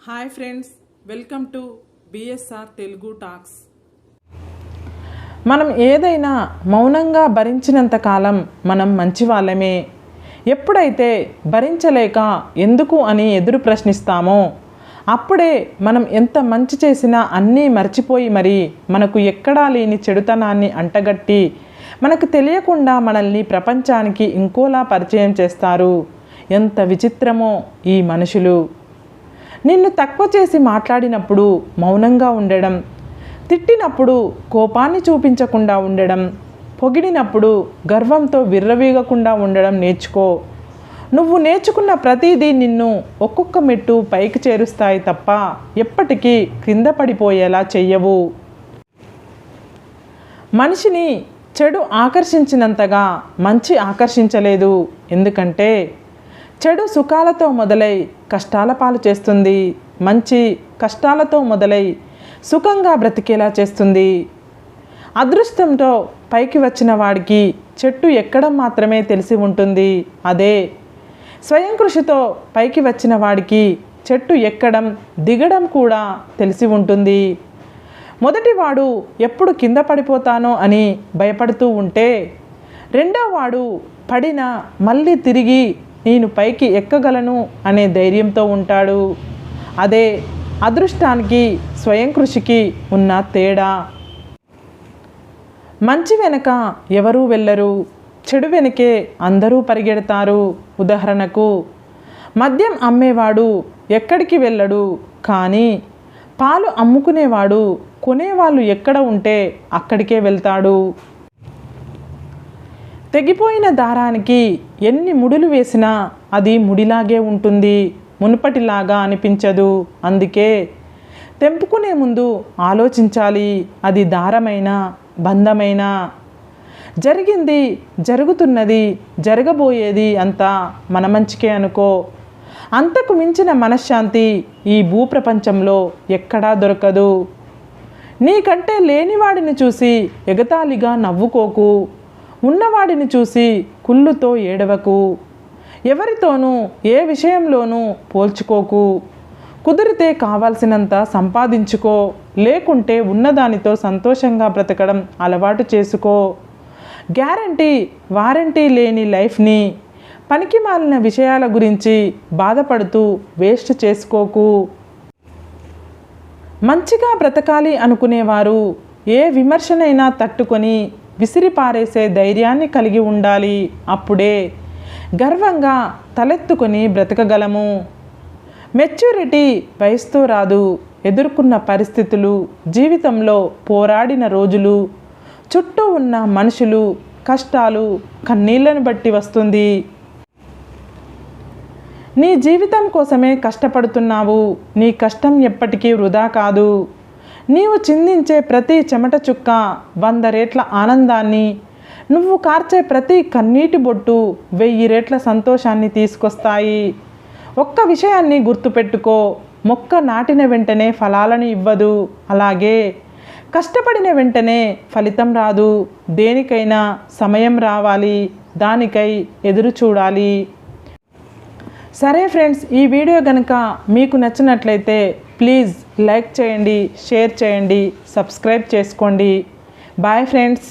Hi friends, welcome to BSR Telugu talks. మనం ఏదైనా మౌనంగా భరించినంత కాలం మనం మంచి వాళ్ళమే. ఎప్పుడైతే భరించలేక ఎందుకు అని ఎదురు ప్రశ్నిస్తామో అప్పుడే మనం ఎంత మంచి చేసినా అన్నీ మర్చిపోయి మరి మనకు ఎక్కడా లేని చెడుతనాన్ని అంటగట్టి మనకు తెలియకుండా మనల్ని ప్రపంచానికి ఇంకోలా పరిచయం చేస్తారు. ఎంత విచిత్రమో ఈ మనుషులు. నిన్ను తక్కువ చేసి మాట్లాడినప్పుడు మౌనంగా ఉండడం, తిట్టినప్పుడు కోపాన్ని చూపించకుండా ఉండడం, పొగిడినప్పుడు గర్వంతో విర్రవీగకుండా ఉండడం నేర్చుకో. నువ్వు నేర్చుకున్న ప్రతిదీ నిన్ను ఒక్కొక్క మెట్టు పైకి చేరుస్తాయి తప్ప ఎప్పటికీ క్రింద పడిపోయేలా చెయ్యవు. మనిషిని చెడు ఆకర్షించినంతగా మంచి ఆకర్షించలేదు. ఎందుకంటే చెడు సుఖాలతో మొదలై కష్టాల పాలు చేస్తుంది, మంచి కష్టాలతో మొదలై సుఖంగా బ్రతికేలా చేస్తుంది. అదృష్టంతో పైకి వచ్చిన వాడికి చెట్టు ఎక్కడం మాత్రమే తెలిసి ఉంటుంది. అదే స్వయం కృషితో పైకి వచ్చిన వాడికి చెట్టు ఎక్కడం దిగడం కూడా తెలిసి ఉంటుంది. మొదటివాడు ఎప్పుడు కింద పడిపోతానో అని భయపడుతూ ఉంటే రెండో వాడు పడినా మళ్ళీ తిరిగి నేను పైకి ఎక్కగలను అనే ధైర్యంతో ఉంటాడు. అదే అదృష్టానికి స్వయం కృషికి ఉన్న తేడా. మంచి వెనక ఎవరూ వెళ్ళరు, చెడు వెనకే అందరూ పరిగెడతారు. ఉదాహరణకు మద్యం అమ్మేవాడు ఎక్కడికి వెళ్ళడు, కానీ పాలు అమ్ముకునేవాడు కొనేవాళ్ళు ఎక్కడ ఉంటే అక్కడికే వెళ్తాడు. తెగిపోయిన దారానికి ఎన్ని ముడులు వేసినా అది ముడిలాగే ఉంటుంది, మునుపటిలాగా అనిపించదు. అందుకే తెంపుకునే ముందు ఆలోచించాలి. అది దారమైనా బంధమైనా. జరిగింది, జరుగుతున్నది, జరగబోయేది అంతా మన మంచికే అనుకో. అంతకు మించిన మనశ్శాంతి ఈ భూప్రపంచంలో ఎక్కడా దొరకదు. నీకంటే లేనివాడిని చూసి ఎగతాళిగా నవ్వుకోకు, ఉన్నవాడిని చూసి కుళ్ళుతో ఏడవకు. ఎవరితోనూ ఏ విషయంలోనూ పోల్చుకోకు. కుదిరితే కావాల్సినంత సంపాదించుకో, లేకుంటే ఉన్నదానితో సంతోషంగా బ్రతకడం అలవాటు చేసుకో. గ్యారంటీ వారంటీ లేని లైఫ్ని పనికి మాలిన విషయాల గురించి బాధపడుతూ వేస్ట్ చేసుకోకు. మంచిగా బ్రతకాలి అనుకునేవారు ఏ విమర్శనైనా తట్టుకొని విసిరిపారేసే ధైర్యాన్ని కలిగి ఉండాలి. అప్పుడే గర్వంగా తలెత్తుకొని బ్రతకగలము. మెచ్యూరిటీ వయసుతో రాదు. ఎదుర్కొన్న పరిస్థితులు, జీవితంలో పోరాడిన రోజులు, చుట్టూ ఉన్న మనుషులు, కష్టాలు, కన్నీళ్లను బట్టి వస్తుంది. నీ జీవితం కోసమే కష్టపడుతున్నావు. నీ కష్టం ఎప్పటికీ వృధా కాదు. నీవు చిందించే ప్రతి చెమట చుక్క 100 రెట్ల ఆనందాన్ని, నువ్వు కార్చే ప్రతి కన్నీటి బొట్టు 1000 రెట్ల సంతోషాన్ని తీసుకొస్తాయి. ఒక్క విషయాన్ని గుర్తుపెట్టుకో, మొక్క నాటిన వెంటనే ఫలాలను ఇవ్వదు. అలాగే కష్టపడిన వెంటనే ఫలితం రాదు. దేనికైనా సమయం రావాలి, దానికై ఎదురు చూడాలి. సరే ఫ్రెండ్స్, ఈ వీడియో కనుక మీకు నచ్చినట్లయితే ప్లీజ్ లైక్ చేయండి, షేర్ చేయండి, సబ్స్క్రైబ్ చేసుకోండి. Bye friends.